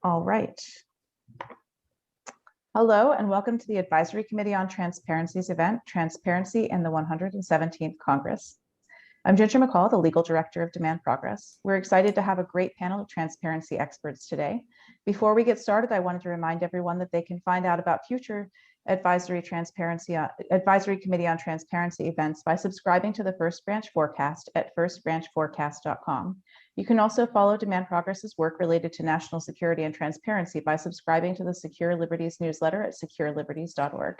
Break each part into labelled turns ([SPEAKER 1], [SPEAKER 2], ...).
[SPEAKER 1] All right. Hello and welcome to the Advisory Committee on Transparency's event, Transparency in the 117th Congress. I'm Ginger McCall, the Legal Director of Demand Progress. We're excited to have a great panel of transparency experts today. Before we get started, I wanted to remind everyone that they can find out about future Advisory Committee on Transparency events by subscribing to the First Branch Forecast at firstbranchforecast.com. You can also follow Demand Progress's work related to national security and transparency by subscribing to the Secure Liberties newsletter at secureliberties.org.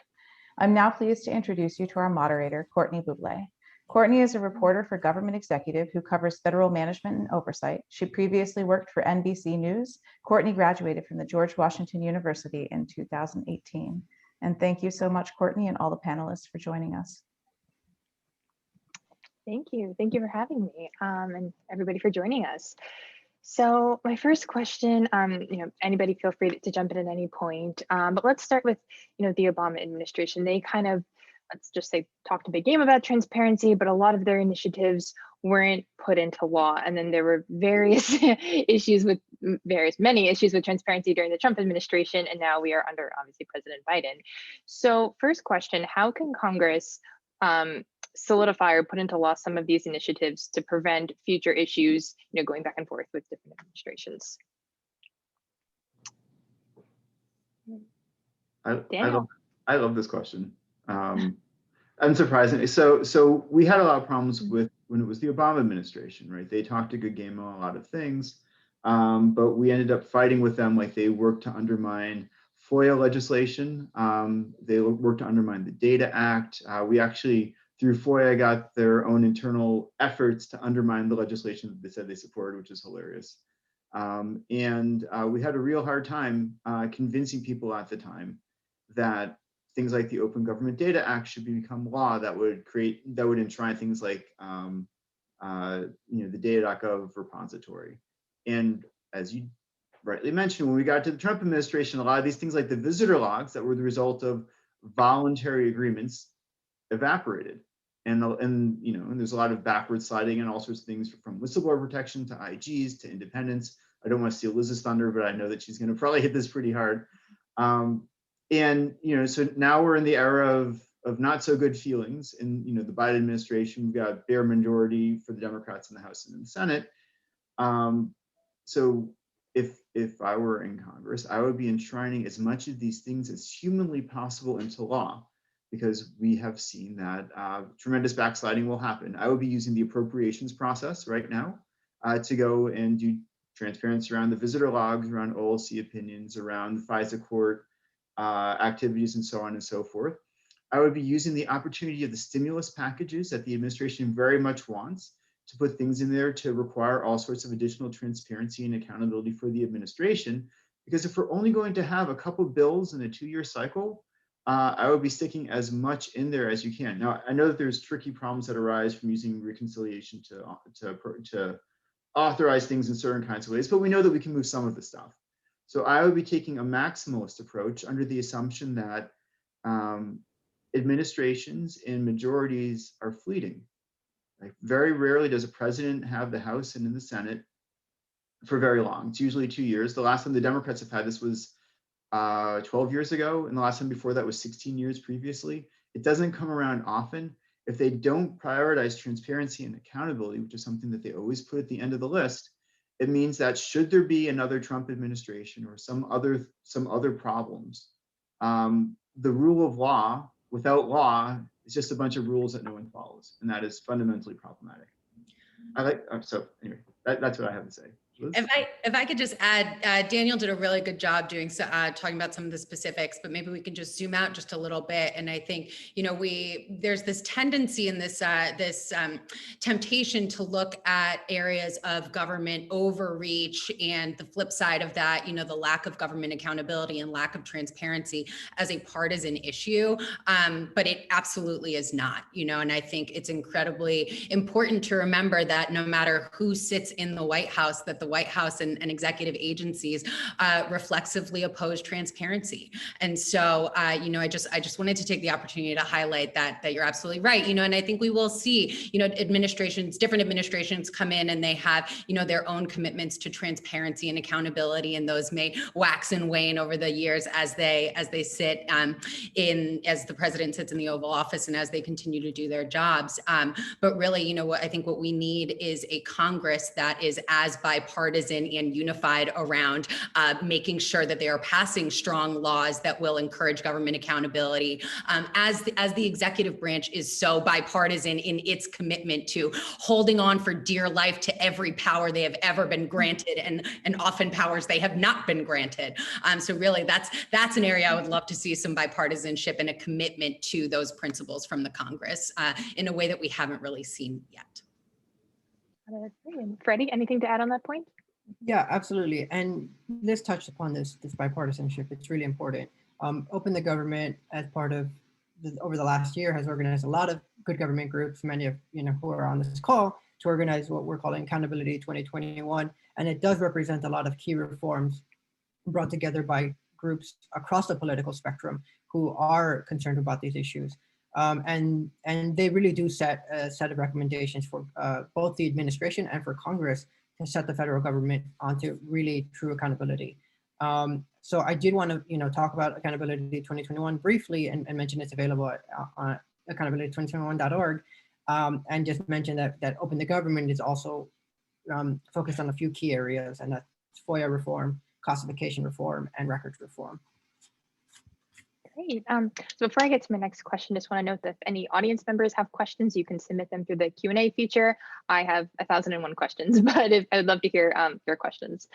[SPEAKER 1] I'm now pleased to introduce you to our moderator, Courtney Buble. Courtney is a reporter for Government Executive who covers federal management and oversight. She previously worked for NBC News. Courtney graduated from the George Washington University in 2018. And thank you so much, Courtney, and all the panelists for joining us.
[SPEAKER 2] Thank you. Thank you for having me, and everybody for joining us. So my first question, anybody feel free to jump in at any point, but let's start with, the Obama administration. They kind of, let's just say, talked a big game about transparency, but a lot of their initiatives weren't put into law. And then there were many issues with transparency during the Trump administration, and now we are under, obviously, President Biden. So first question, how can Congress solidify or put into law some of these initiatives to prevent future issues, going back and forth with different administrations?
[SPEAKER 3] I love this question. Unsurprisingly, so we had a lot of problems with when it was the Obama administration, right? They talked a good game on a lot of things, but we ended up fighting with them. Like, they worked to undermine FOIA legislation. They worked to undermine the Data Act. We actually, through FOIA, got their own internal efforts to undermine the legislation that they said they supported, which is hilarious. And we had a real hard time convincing people at the time that things like the Open Government Data Act should become law that would enshrine things like the data.gov repository. And as you rightly mentioned, when we got to the Trump administration, a lot of these things like the visitor logs that were the result of voluntary agreements evaporated. And there's a lot of backward sliding and all sorts of things, from whistleblower protection to IGs to independence. I don't want to steal Liz's thunder, but I know that she's going to probably hit this pretty hard. So now we're in the era of not so good feelings. In the Biden administration, we've got bare majority for the Democrats in the House and in the Senate. So if I were in Congress, I would be enshrining as much of these things as humanly possible into law, because we have seen that tremendous backsliding will happen. I would be using the appropriations process right now to go and do transparency around the visitor logs, around OLC opinions, around the FISA court activities, and so on and so forth. I would be using the opportunity of the stimulus packages that the administration very much wants to put things in there to require all sorts of additional transparency and accountability for the administration. Because if we're only going to have a couple bills in a 2-year cycle, I would be sticking as much in there as you can. Now, I know that there's tricky problems that arise from using reconciliation to authorize things in certain kinds of ways, but we know that we can move some of the stuff. So I would be taking a maximalist approach under the assumption that administrations and majorities are fleeting. Like, very rarely does a president have the House and in the Senate for very long. It's usually 2 years. The last time the Democrats have had this was 12 years ago, and the last time before that was 16 years previously. It doesn't come around often. If they don't prioritize transparency and accountability, which is something that they always put at the end of the list, it means that should there be another Trump administration or some other problems, the rule of law without law is just a bunch of rules that no one follows, and that is fundamentally problematic. So anyway, that's what I have to say.
[SPEAKER 4] If I could just add, Daniel did a really good job talking about some of the specifics, but maybe we can just zoom out just a little bit. And I think, there's this tendency in this temptation to look at areas of government overreach, and the flip side of that, the lack of government accountability and lack of transparency as a partisan issue. But it absolutely is not, and I think it's incredibly important to remember that no matter who sits in the White House, that the the White House and executive agencies reflexively oppose transparency. And so, you know, I just wanted to take the opportunity to highlight that you're absolutely right. You know, and I think we will see, you know, different administrations come in and they have, you know, their own commitments to transparency and accountability, and those may wax and wane over the years as they sit as the president sits in the Oval Office and as they continue to do their jobs. But really, you know, I think what we need is a Congress that is as bipartisan and unified around making sure that they are passing strong laws that will encourage government accountability, as the executive branch is so bipartisan in its commitment to holding on for dear life to every power they have ever been granted, and often powers they have not been granted. So really, that's an area I would love to see some bipartisanship and a commitment to those principles from the Congress in a way that we haven't really seen yet.
[SPEAKER 2] Freddy, anything to add on that point?
[SPEAKER 5] Yeah, absolutely. And Liz touched upon this bipartisanship. It's really important. Open the Government, as part of over the last year, has organized a lot of good government groups, many of who are on this call, to organize what we're calling Accountability 2021. And it does represent a lot of key reforms brought together by groups across the political spectrum who are concerned about these issues. And they really do set a set of recommendations for both the administration and for Congress to set the federal government onto really true accountability. So I did want to talk about Accountability 2021 briefly and mention it's available on accountability2021.org, and just mention that Open the Government is also focused on a few key areas, and that's FOIA reform, classification reform, and records reform.
[SPEAKER 2] Great. So before I get to my next question, just want to note that if any audience members have questions, you can submit them through the Q&A feature. I have 1,001 questions, but I would love to hear your questions.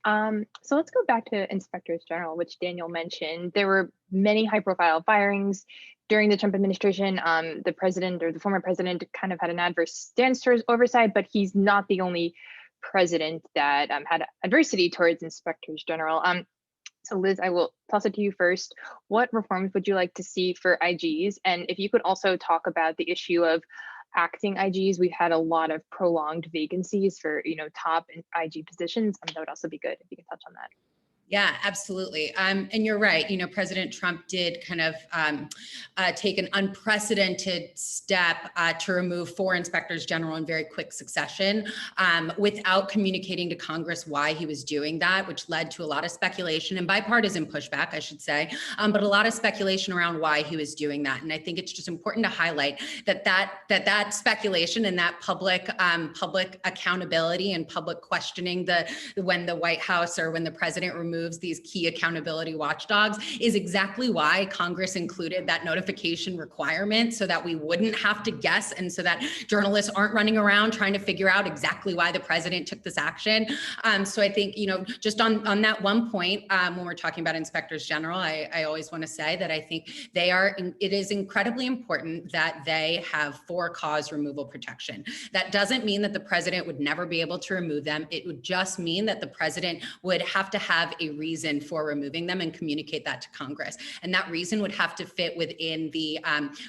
[SPEAKER 2] So let's go back to Inspectors General, which Daniel mentioned. There were many high-profile firings during the Trump administration. The president, or the former president, kind of had an adverse stance towards oversight, but he's not the only president that had adversity towards Inspectors General. So Liz, I will toss it to you first. What reforms would you like to see for IGs? And if you could also talk about the issue of acting IGs. We've had a lot of prolonged vacancies for top IG positions. That would also be good if you could touch on that.
[SPEAKER 4] Yeah, absolutely. And you're right. President Trump did kind of take an unprecedented step to remove 4 inspectors general in very quick succession without communicating to Congress why he was doing that, which led to a lot of speculation and bipartisan pushback, I should say, but a lot of speculation around why he was doing that. And I think it's just important to highlight that speculation and that public accountability and public questioning when the White House or when the president removes these key accountability watchdogs is exactly why Congress included that notification requirement, so that we wouldn't have to guess, and so that journalists aren't running around trying to figure out exactly why the president took this action. So I think, just on that one point, when we're talking about inspectors general, I always want to say that I think it is incredibly important that they have for-cause removal protection. That doesn't mean that the president would never be able to remove them. It would just mean that the president would have to have a reason for removing them and communicate that to Congress. And that reason would have to fit within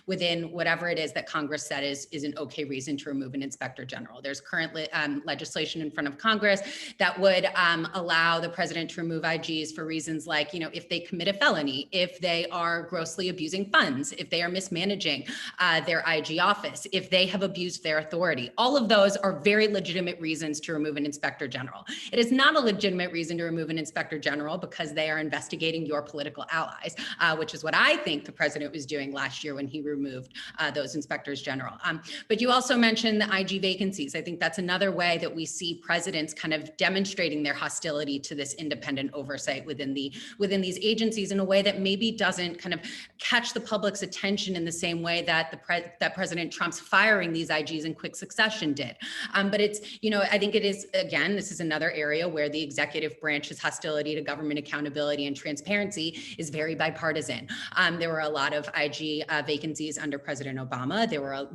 [SPEAKER 4] within whatever it is that Congress said is an okay reason to remove an inspector general. There's currently legislation in front of Congress that would allow the president to remove IGs for reasons like, if they commit a felony, if they are grossly abusing funds, if they are mismanaging their IG office, if they have abused their authority. All of those are very legitimate reasons to remove an inspector general. It is not a legitimate reason to remove an inspector general because they are investigating your political allies, which is what I think the president was doing last year when he removed those inspectors general. But you also mentioned the IG vacancies. I think that's another way that we see presidents kind of demonstrating their hostility to this independent oversight within these agencies in a way that maybe doesn't kind of catch the public's attention in the same way that that President Trump's firing these IGs in quick succession did. But it's, I think it is, again, this is another area where the executive branch's hostility to government accountability and transparency is very bipartisan. There were a lot of IG vacancies under President Obama. There were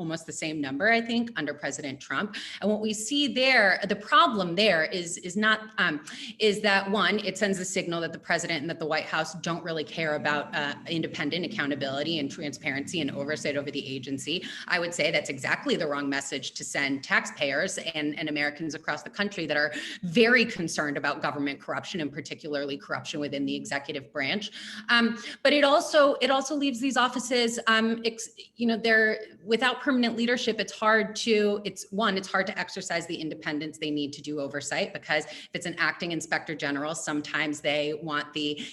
[SPEAKER 4] almost the same number, I think, under President Trump. And what we see there, the problem there is that one, it sends a signal that the president and that the White House don't really care about independent accountability and transparency and oversight over the agency. I would say that's exactly the wrong message to send taxpayers and Americans across the country that are very concerned about government corruption, and particularly corruption within the executive branch. But it also leaves these offices, they're without permanent leadership. It's hard to exercise the independence they need to do oversight, because if it's an acting inspector general, sometimes they want the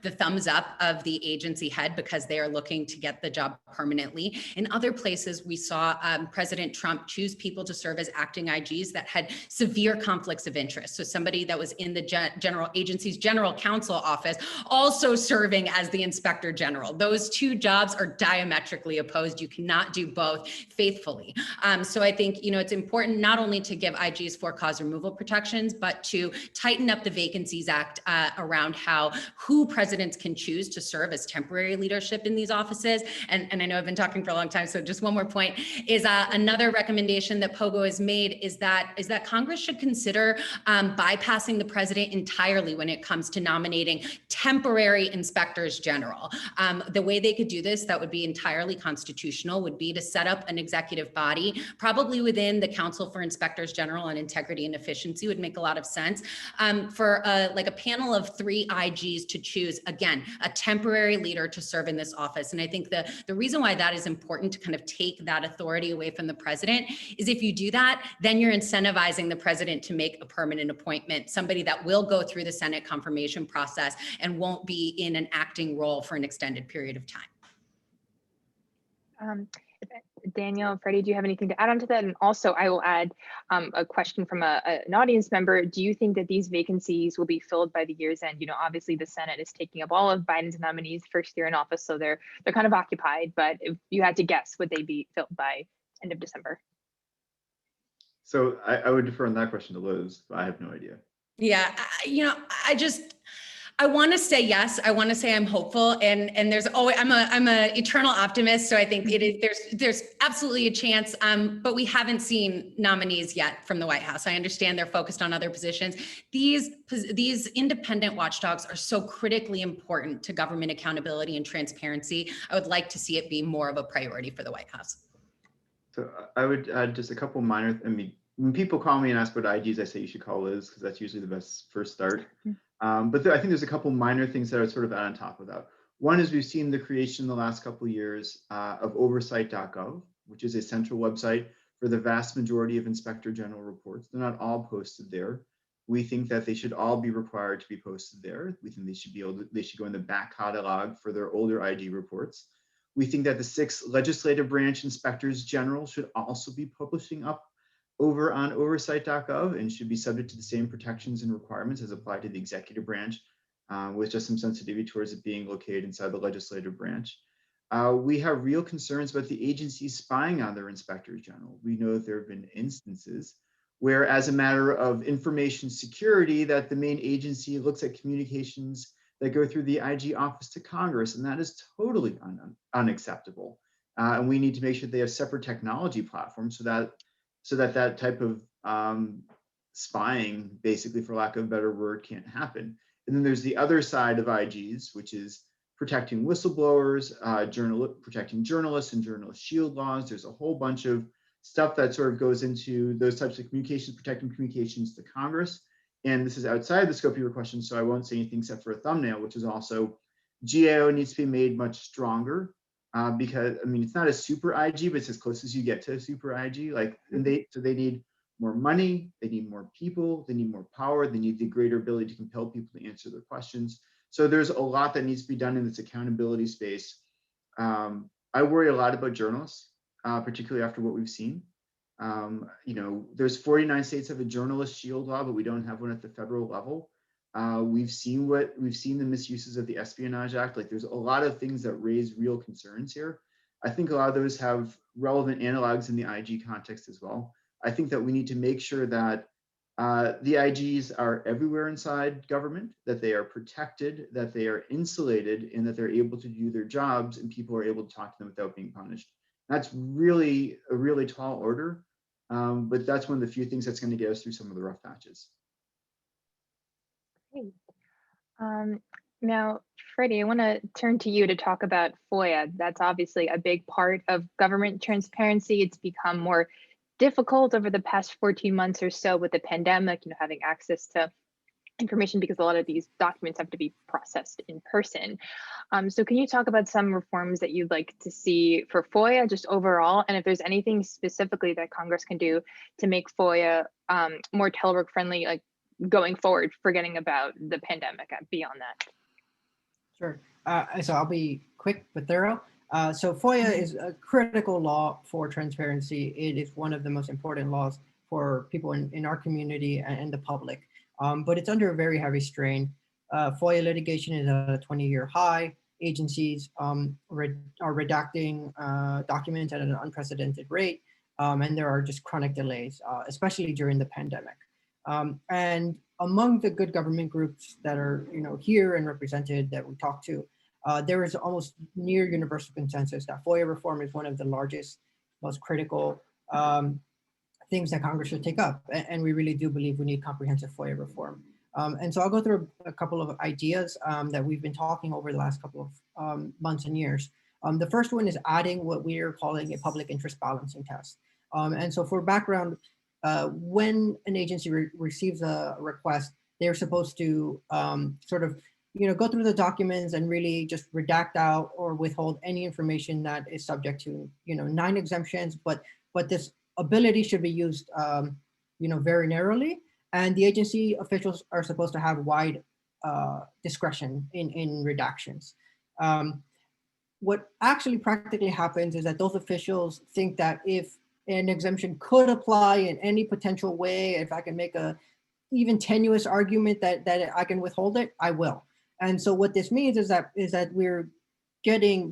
[SPEAKER 4] thumbs up of the agency head because they are looking to get the job permanently. In other places, we saw President Trump choose people to serve as acting IGs that had severe conflicts of interest. So somebody that was in the agency's general counsel office also serving as the inspector general. Those two jobs are diametrically opposed. You cannot do both faithfully. So I think, it's important not only to give IGs for cause removal protections, but to tighten up the Vacancies Act around who presidents can choose to serve as temporary leadership in these offices. And I know I've been talking for a long time, so just one more point is another recommendation that POGO has made is that Congress should consider bypassing the president entirely when it comes to nominating temporary inspectors general. The way they could do this that would be entirely constitutional would be to set up an executive body, probably within the Council for Inspectors General on Integrity and Efficiency would make a lot of sense, for a panel of 3 IGs to choose, again, a temporary leader to serve in this office. And I think the reason why that is important to kind of take that authority away from the president is if you do that, then you're incentivizing the president to make a permanent appointment, somebody that will go through the Senate confirmation process and won't be in an acting role for an extended period of time.
[SPEAKER 2] Daniel, Freddy, do you have anything to add on to that? And also, I will add a question from an audience member. Do you think that these vacancies will be filled by the year's end? Obviously the Senate is taking up all of Biden's nominees' first year in office, so they're kind of occupied. But if you had to guess, would they be filled by end of December?
[SPEAKER 3] So I would defer on that question to Liz, but I have no idea.
[SPEAKER 4] Yeah, I want to say yes. I want to say I'm hopeful, and there's always I'm a eternal optimist. So I think there's absolutely a chance. But we haven't seen nominees yet from the White House. I understand they're focused on other positions. These independent watchdogs are so critically important to government accountability and transparency. I would like to see it be more of a priority for the White House.
[SPEAKER 3] So I would add just a couple minor. When people call me and ask about IGs, I say you should call Liz because that's usually the best first start. But I think there's a couple minor things that are sort of add on top of that. One is we've seen the creation in the last couple of years of Oversight.gov, which is a central website for the vast majority of Inspector General reports. They're not all posted there. We think that they should all be required to be posted there. We think they should go in the back catalog for their older IG reports. We think that the 6 legislative branch inspectors general should also be publishing up over on Oversight.gov and should be subject to the same protections and requirements as applied to the executive branch, with just some sensitivity towards it being located inside the legislative branch. We have real concerns about the agency spying on their inspectors general. We know that there have been instances where, as a matter of information security, that the main agency looks at communications that go through the IG office to Congress, and that is totally unacceptable. And we need to make sure they have separate technology platforms so that type of spying, basically, for lack of a better word, can't happen. And then there's the other side of IGs, which is protecting whistleblowers, protecting journalists and journalist shield laws. There's a whole bunch of stuff that sort of goes into those types of communications, protecting communications to Congress. And this is outside the scope of your question, so I won't say anything except for a thumbnail, which is also GAO needs to be made much stronger. Because it's not a super IG, but it's as close as you get to a super IG. So they need more money, they need more people, they need more power, they need the greater ability to compel people to answer their questions. So there's a lot that needs to be done in this accountability space. I worry a lot about journalists, particularly after what we've seen. There's 49 states have a journalist shield law, but we don't have one at the federal level. We've seen the misuses of the Espionage Act. There's a lot of things that raise real concerns here. I think a lot of those have relevant analogs in the IG context as well. I think that we need to make sure that the IGs are everywhere inside government, that they are protected, that they are insulated, and that they're able to do their jobs and people are able to talk to them without being punished. That's really a really tall order, but that's one of the few things that's going to get us through some of the rough patches.
[SPEAKER 2] Great. Now, Freddie, I want to turn to you to talk about FOIA. That's obviously a big part of government transparency. It's become more difficult over the past 14 months or so with the pandemic, having access to information because a lot of these documents have to be processed in person. So can you talk about some reforms that you'd like to see for FOIA just overall, and if there's anything specifically that Congress can do to make FOIA more telework friendly, like going forward, forgetting about the pandemic and beyond that?
[SPEAKER 5] Sure. So I'll be quick but thorough. So FOIA is a critical law for transparency. It is one of the most important laws for people in our community and the public, but it's under a very heavy strain. FOIA litigation is at a 20-year high. Agencies are redacting documents at an unprecedented rate, and there are just chronic delays, especially during the pandemic. And among the good government groups that are here and represented that we talk to, there is almost near universal consensus that FOIA reform is one of the largest, most critical things that Congress should take up. And we really do believe we need comprehensive FOIA reform. And so I'll go through a couple of ideas that we've been talking over the last couple of months and years. The first one is adding what we are calling a public interest balancing test. And so for background, when an agency receives a request, they're supposed to sort of go through the documents and really just redact out or withhold any information that is subject to 9 exemptions, but this ability should be used very narrowly, and the agency officials are supposed to have wide discretion in redactions. What actually practically happens is that those officials think that if an exemption could apply in any potential way, if I can make a even tenuous argument that I can withhold it, I will. And so what this means is that we're getting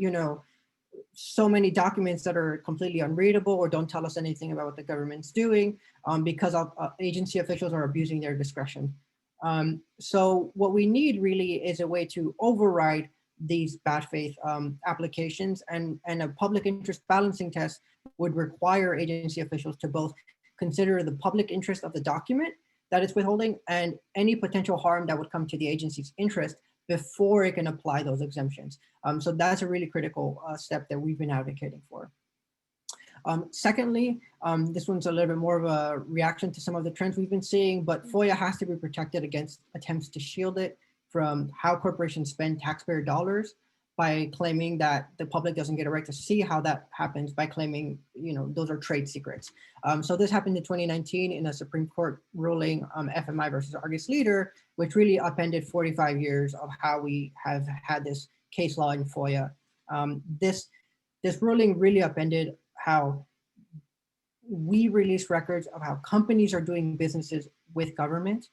[SPEAKER 5] so many documents that are completely unreadable or don't tell us anything about what the government's doing because agency officials are abusing their discretion. So what we need really is a way to override these bad faith applications, and a public interest balancing test would require agency officials to both consider the public interest of the document that it's withholding and any potential harm that would come to the agency's interest before it can apply those exemptions. So that's a really critical step that we've been advocating for. Secondly, this one's a little bit more of a reaction to some of the trends we've been seeing, but FOIA has to be protected against attempts to shield it from how corporations spend taxpayer dollars by claiming that the public doesn't get a right to see how that happens by claiming, those are trade secrets. So this happened in 2019 in a Supreme Court ruling, FMI versus Argus Leader, which really upended 45 years of how we have had this case law in FOIA. This ruling really upended how we release records of how companies are doing businesses with government.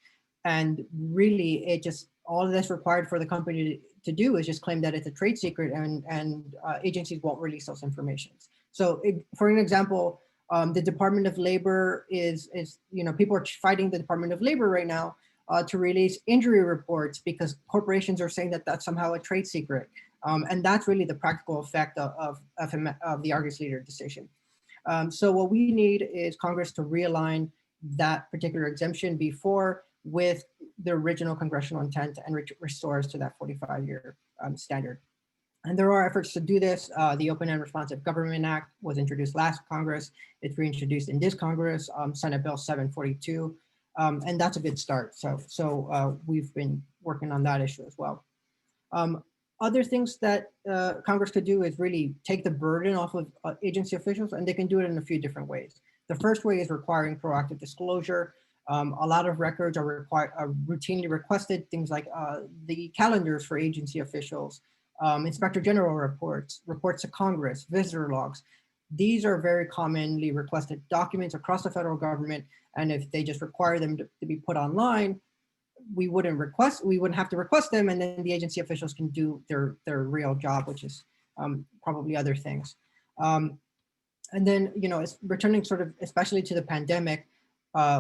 [SPEAKER 5] And really, all that's required for the company to do is just claim that it's a trade secret, and agencies won't release those informations. So for an example, the Department of Labor is people are fighting the Department of Labor right now to release injury reports because corporations are saying that that's somehow a trade secret. And that's really the practical effect of the Argus Leader decision. So what we need is Congress to realign that particular exemption before with the original congressional intent and restore us to that 45-year standard. And there are efforts to do this. The Open and Responsive Government Act was introduced last Congress. It's reintroduced in this Congress, Senate Bill 742, and that's a good start. So we've been working on that issue as well. Other things that Congress could do is really take the burden off of agency officials, and they can do it in a few different ways. The first way is requiring proactive disclosure. A lot of records are routinely requested, things like the calendars for agency officials, Inspector General reports, reports to Congress, visitor logs. These are very commonly requested documents across the federal government, and if they just require them to be put online, we wouldn't have to request them, and then the agency officials can do their real job, which is probably other things. And then, returning sort of, especially to the pandemic,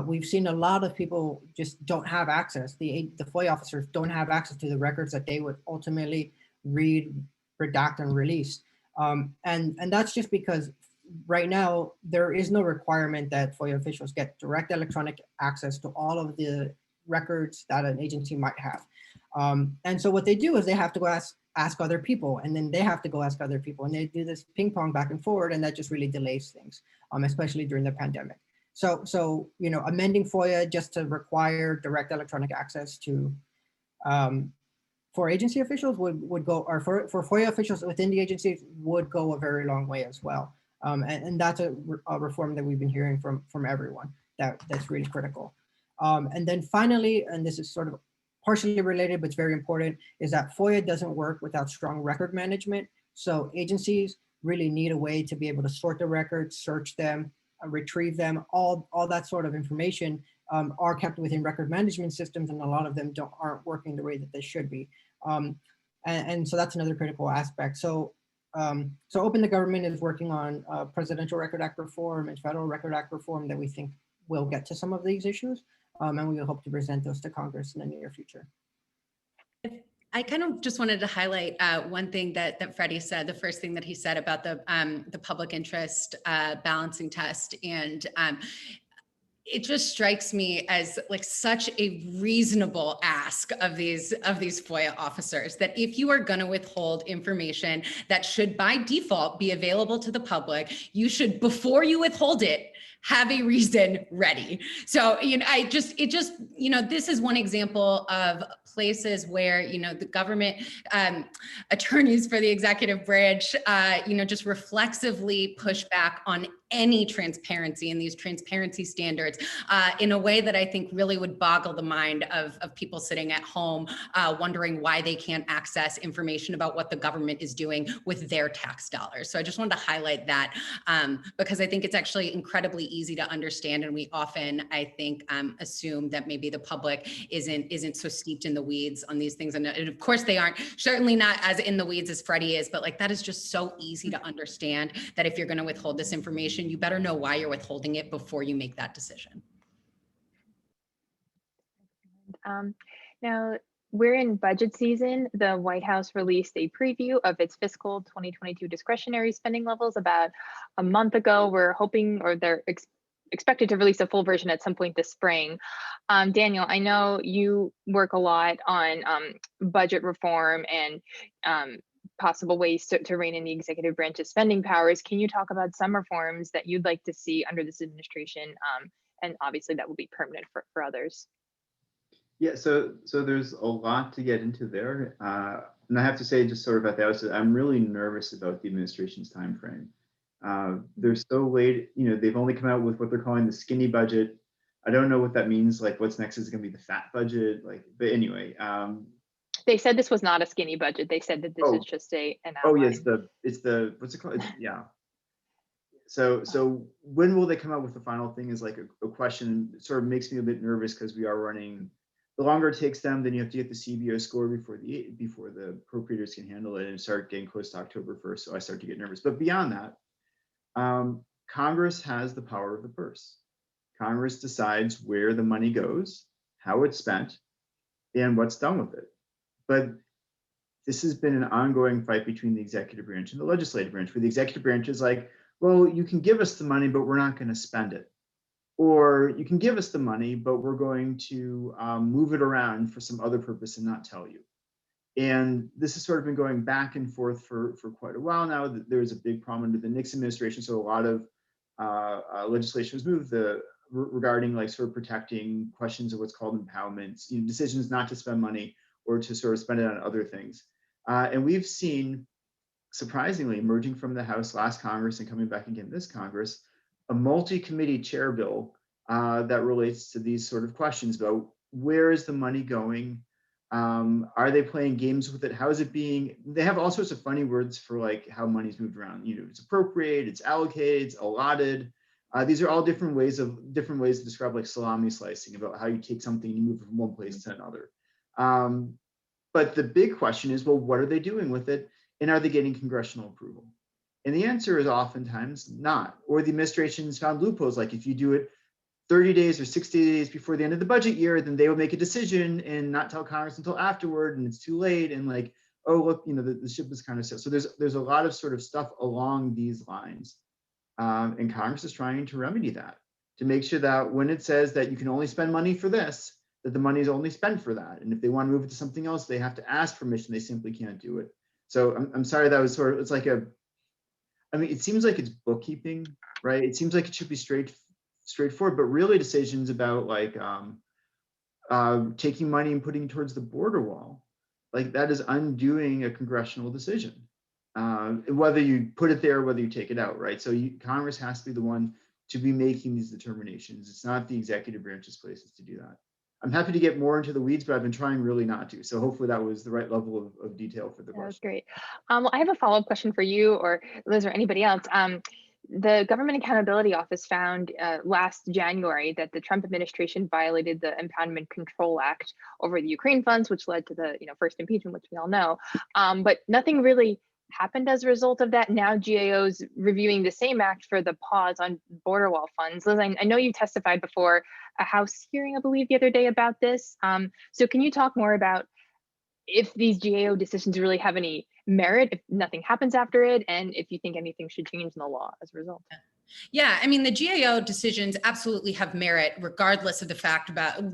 [SPEAKER 5] we've seen a lot of people just don't have access. The FOIA officers don't have access to the records that they would ultimately read, redact, and release. And that's just because right now, there is no requirement that FOIA officials get direct electronic access to all of the records that an agency might have. And so what they do is they have to go ask other people, and then they have to go ask other people, and they do this ping pong back and forward, and that just really delays things, especially during the pandemic. So you know, amending FOIA just to require direct electronic access to for agency officials would go, or for FOIA officials within the agencies would go a very long way as well. And that's a reform that we've been hearing from everyone that's really critical. And then finally, and this is sort of partially related, but it's very important, is that FOIA doesn't work without strong record management. So agencies really need a way to be able to sort the records, search them, retrieve them, all that sort of information are kept within record management systems, and a lot of them aren't working the way that they should be. And so that's another critical aspect. So Open the Government is working on Presidential Record Act reform and Federal Record Act reform that we think will get to some of these issues. And we hope to present those to Congress in the near future.
[SPEAKER 4] I kind of just wanted to highlight one thing that Freddy said, the first thing that he said about the public interest balancing test. And it just strikes me as like such a reasonable ask of these FOIA officers, that if you are going to withhold information that should by default be available to the public, you should, before you withhold it, have a reason ready. So, you know, this is one example of places where, you know, the government attorneys for the executive branch, just reflexively push back on any transparency in these transparency standards in a way that I think really would boggle the mind of people sitting at home wondering why they can't access information about what the government is doing with their tax dollars. So I just wanted to highlight that because I think it's actually incredibly easy to understand, and we often, I think, assume that maybe the public isn't so steeped in the weeds on these things, and of course they aren't, certainly not as in the weeds as Freddy is, but like that is just so easy to understand that if you're going to withhold this information, you better know why you're withholding it before you make that decision.
[SPEAKER 2] Now, we're in budget season. The White House released a preview of its fiscal 2022 discretionary spending levels about a month ago. We're hoping, or they're expected to release a full version at some point this spring. Daniel, I know you work a lot on budget reform and possible ways to rein in the executive branch's spending powers. Can you talk about some reforms that you'd like to see under this administration? And obviously that will be permanent for others.
[SPEAKER 3] Yeah, so there's a lot to get into there. And I have to say, just sort of at the outset, I'm really nervous about the administration's timeframe. They're so late, you know, they've only come out with what they're calling the skinny budget. I don't know what that means. Like, what's next is going to be the fat budget. Like, but anyway.
[SPEAKER 2] They said this was not a skinny budget. They said that this is just an outline.
[SPEAKER 3] Oh yes, it's the what's it called? Yeah. So when will they come out with the final thing is like a question. It sort of makes me a bit nervous because we are running. The longer it takes them, then you have to get the CBO score before the appropriators can handle it and start getting close to October 1st. So I start to get nervous. But beyond that, Congress has the power of the purse. Congress decides where the money goes, how it's spent, and what's done with it. But this has been an ongoing fight between the executive branch and the legislative branch, where the executive branch is like, well, you can give us the money, but we're not going to spend it. Or you can give us the money, but we're going to move it around for some other purpose and not tell you. And this has sort of been going back and forth for quite a while now. There was a big problem under the Nixon administration, so a lot of legislation was moved regarding like sort of protecting questions of what's called empowerments, you know, decisions not to spend money or to sort of spend it on other things. And we've seen, surprisingly, emerging from the House last Congress and coming back again this Congress, a multi-committee chair bill that relates to these sort of questions about where is the money going? Are they playing games with it? How is it being? They have all sorts of funny words for like how money's moved around. You know, it's appropriated, it's allocated, it's allotted. These are all different ways to describe like salami slicing about how you take something and you move it from one place to another. But the big question is, well, what are they doing with it? And are they getting congressional approval? And the answer is oftentimes not. Or the administration's found loopholes, like if you do it 30 days or 60 days before the end of the budget year, then they will make a decision and not tell Congress until afterward, and it's too late. And like, oh, look, you know, the ship is kind of set. So there's a lot of sort of stuff along these lines. And Congress is trying to remedy that, to make sure that when it says that you can only spend money for this, that the money is only spent for that. And if they want to move it to something else, they have to ask permission. They simply can't do it. So I'm sorry, that was sort of, it's like I mean, it seems like it's bookkeeping, right? It seems like it should be straightforward, but really decisions about like taking money and putting towards the border wall, like that is undoing a congressional decision. Whether you put it there, whether you take it out, right? So Congress has to be the one to be making these determinations. It's not the executive branch's places to do that. I'm happy to get more into the weeds, but I've been trying really not to. So hopefully that was the right level of detail for the question.
[SPEAKER 2] That was great. Well, I have a follow-up question for you, or Liz, or anybody else. The Government Accountability Office found last January that the Trump administration violated the Impoundment Control Act over the Ukraine funds, which led to the first impeachment, which we all know. But nothing really happened as a result of that. Now GAO's reviewing the same act for the pause on border wall funds. Liz, I know you testified before a House hearing, I believe, the other day about this. So can you talk more about if these GAO decisions really have any merit, if nothing happens after it, and if you think anything should change in the law as a result?
[SPEAKER 4] Yeah, I mean, the GAO decisions absolutely have merit, regardless of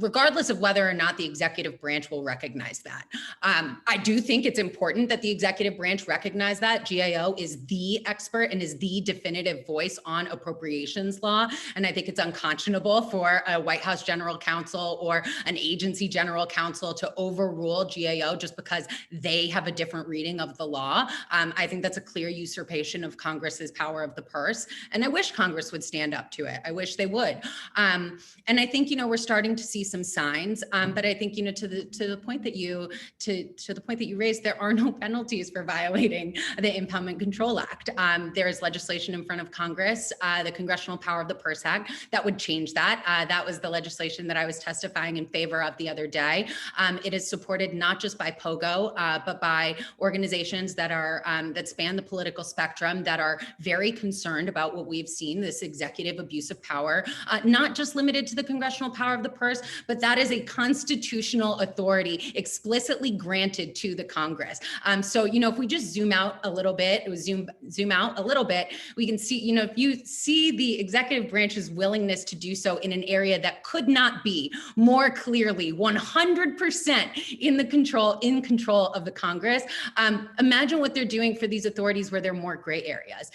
[SPEAKER 4] regardless of whether or not the executive branch will recognize that. I do think it's important that the executive branch recognize that GAO is the expert and is the definitive voice on appropriations law. And I think it's unconscionable for a White House general counsel or an agency general counsel to overrule GAO just because they have a different reading of the law. I think that's a clear usurpation of Congress's power of the purse. And I wish Congress would stand up to it. I wish they would. And I think, we're starting to see some signs, but I think, to the point that you raised, there are no penalties for violating the Impoundment Control Act. There is legislation in front of Congress, the Congressional Power of the Purse Act, that would change that. That was the legislation that I was testifying in favor of the other day. It is supported not just by POGO, but by organizations that are that span the political spectrum, that are very concerned about what we've seen, this executive abuse of power, not just limited to the congressional power of the purse, but that is a constitutional authority explicitly granted to the Congress. So, if we just zoom out a little bit, zoom out a little bit, we can see, if you see the executive branch's willingness to do so in an area that could not be more clearly 100% in control of the Congress, imagine what they're doing for these authorities where there are more gray areas.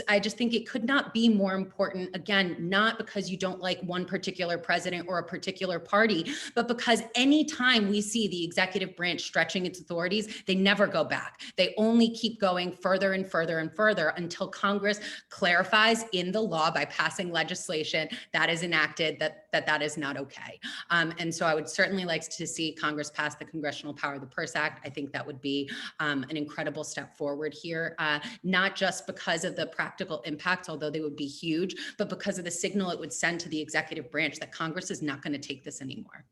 [SPEAKER 4] I just think it could not be more important, again, not because you don't like one particular president or a particular party, but because anytime we see the executive branch stretching its authorities, they never go back. They only keep going further and further and further until Congress clarifies in the law by passing legislation that is enacted that is not okay. And so I would certainly like to see Congress pass the Congressional Power of the Purse Act. I think that would be an incredible step forward here, not just because of the practical impacts, although they would be huge, but because of the signal it would send to the executive branch that Congress is not going to take this anymore.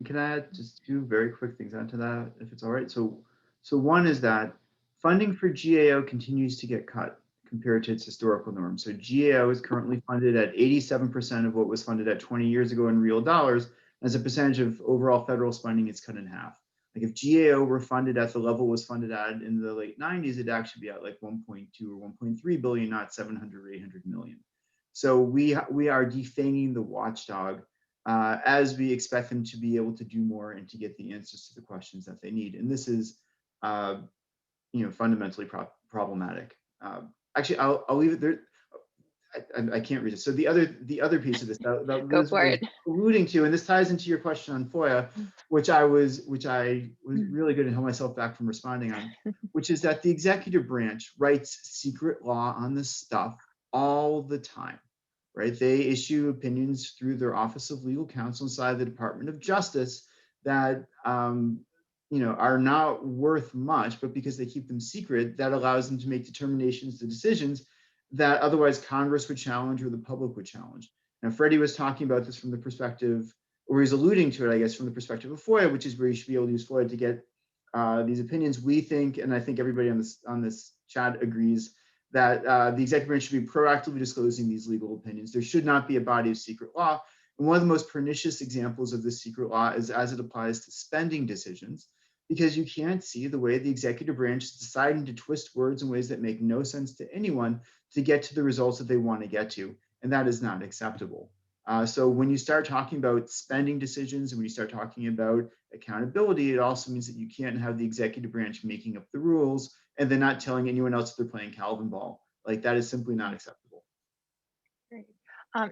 [SPEAKER 3] Can I add just two very quick things onto that, if it's all right? So one is that funding for GAO continues to get cut compared to its historical norm. So GAO is currently funded at 87% of what was funded at 20 years ago in real dollars. As a percentage of overall federal spending, it's cut in half. Like if GAO were funded at the level it was funded at in the late 90s, it'd actually be at like 1.2 or 1.3 billion, not 700 or 800 million. So we are defanging the watchdog as we expect them to be able to do more and to get the answers to the questions that they need. And this is, fundamentally problematic. Actually, I'll leave it there. I can't read it. So the other piece of this that Liz was alluding to, and this ties into your question on FOIA, which I was really good and held myself back from responding on, which is that the executive branch writes secret law on this stuff all the time, right? They issue opinions through their Office of Legal Counsel inside the Department of Justice that are not worth much, but because they keep them secret, that allows them to make determinations, the decisions that otherwise Congress would challenge or the public would challenge. Now, Freddy was talking about this from the perspective, or he's alluding to it, I guess, from the perspective of FOIA, which is where you should be able to use FOIA to get these opinions. We think, and I think everybody on this chat agrees, that the executive branch should be proactively disclosing these legal opinions. There should not be a body of secret law. And one of the most pernicious examples of this secret law is as it applies to spending decisions. because you can't see the way the executive branch is deciding to twist words in ways that make no sense to anyone to get to the results that they want to get to. And that is not acceptable. So when you start talking about spending decisions and when you start talking about accountability, it also means that you can't have the executive branch making up the rules and then not telling anyone else that they're playing Calvin ball. Like, that is simply not acceptable.
[SPEAKER 2] Great.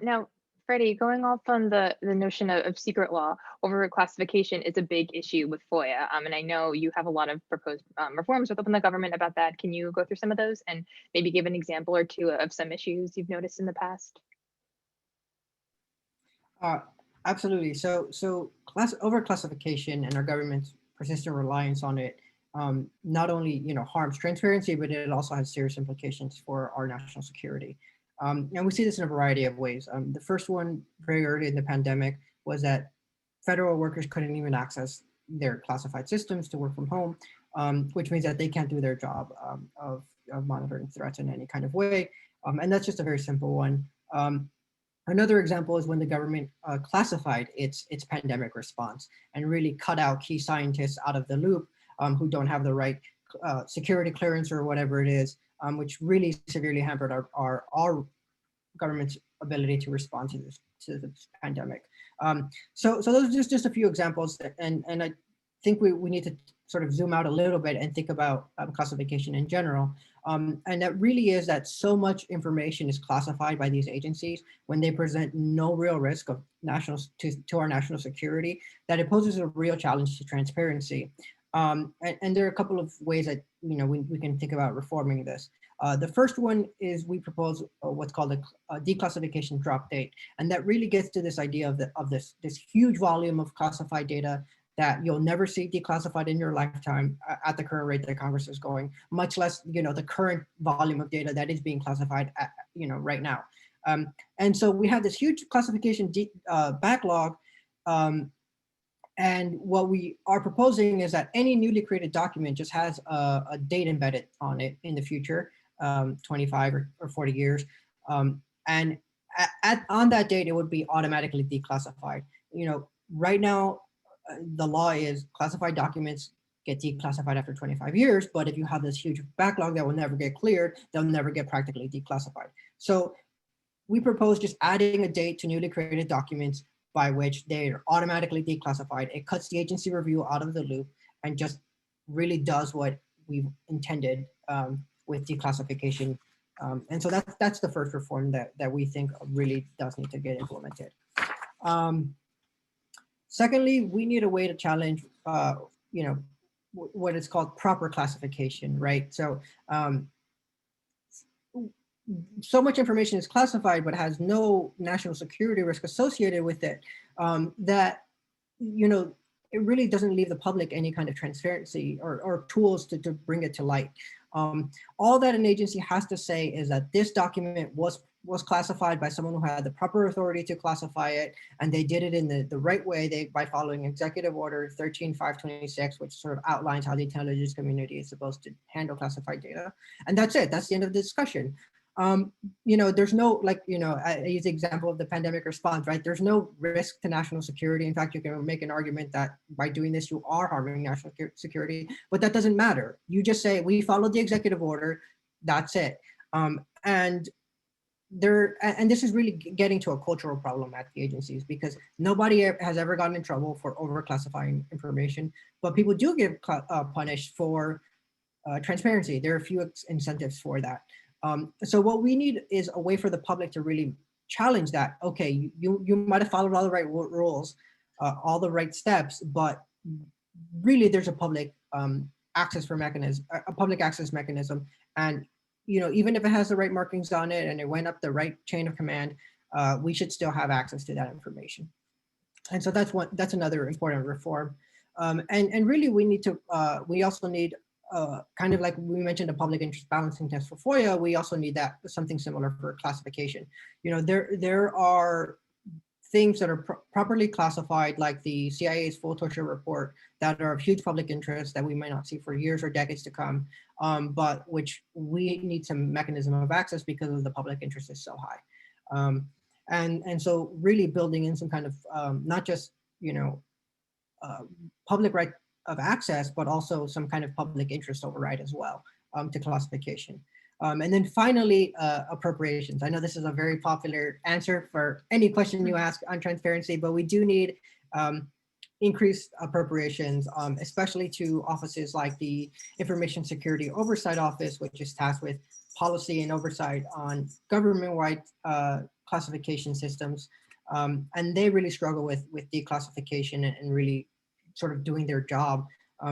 [SPEAKER 2] Now, Freddie, going off on the notion of secret law, overclassification is a big issue with FOIA. And I know you have a lot of proposed reforms within the government about that. Can you go through some of those and maybe give an example or two of some issues you've noticed in the past?
[SPEAKER 5] Absolutely. So overclassification and our government's persistent reliance on it not only harms transparency, but it also has serious implications for our national security. And we see this in a variety of ways. The first one, very early in the pandemic, was that federal workers couldn't even access their classified systems to work from home, which means that they can't do their job of monitoring threats in any kind of way. And that's just a very simple one. Another example is when the government classified its pandemic response and really cut out key scientists out of the loop who don't have the right security clearance or whatever it is, which really severely hampered our government's ability to respond to this pandemic. So those are just a few examples, and I think we need to sort of zoom out a little bit and think about classification in general. And that really is that so much information is classified by these agencies when they present no real risk of to our national security, that it poses a real challenge to transparency. And there are a couple of ways that we can think about reforming this. The first one is we propose what's called a declassification drop date, and that really gets to this idea of this huge volume of classified data that you'll never see declassified in your lifetime at the current rate that Congress is going, much less the current volume of data that is being classified right now. And so we have this huge classification backlog. And what we are proposing is that any newly created document just has a date embedded on it in the future, 25 or 40 years. And on that date, it would be automatically declassified. Right now, the law is classified documents get declassified after 25 years, but if you have this huge backlog that will never get cleared, they'll never get practically declassified. So we propose just adding a date to newly created documents by which they are automatically declassified. It cuts the agency review out of the loop and just really does what we've intended with declassification. And so that's the first reform that we think really does need to get implemented. Secondly, we need a way to challenge, what is called proper classification, right? So, so much information is classified, but has no national security risk associated with it, that, it really doesn't leave the public any kind of transparency or tools to bring it to light. All that an agency has to say is that this document was classified by someone who had the proper authority to classify it, and they did it in the right way by following Executive Order 13526, which sort of outlines how the intelligence community is supposed to handle classified data. And that's it. That's the end of the discussion. There's no, I use the example of the pandemic response, right? There's no risk to national security. In fact, you can make an argument that by doing this, you are harming national security, but that doesn't matter. You just say, we followed the executive order, that's it. And this is really getting to a cultural problem at the agencies, because nobody has ever gotten in trouble for overclassifying information, but people do get punished for transparency. There are a few incentives for that. So what we need is a way for the public to really challenge that. Okay, you might have followed all the right rules, all the right steps, but really there's a public access mechanism, and even if it has the right markings on it and it went up the right chain of command, we should still have access to that information. And so that's another important reform. And really we also need kind of like we mentioned, a public interest balancing test for FOIA. We also need something similar for classification. There are things that are properly classified, like the CIA's full torture report, that are of huge public interest that we might not see for years or decades to come, but which we need some mechanism of access because of the public interest is so high. And so really building in some kind of not just public right access, but also some kind of public interest override as well to classification. And then finally, appropriations. I know this is a very popular answer for any question you ask on transparency, but we do need increased appropriations, especially to offices like the Information Security Oversight Office, which is tasked with policy and oversight on government-wide classification systems. And they really struggle with declassification and really sort of doing their job.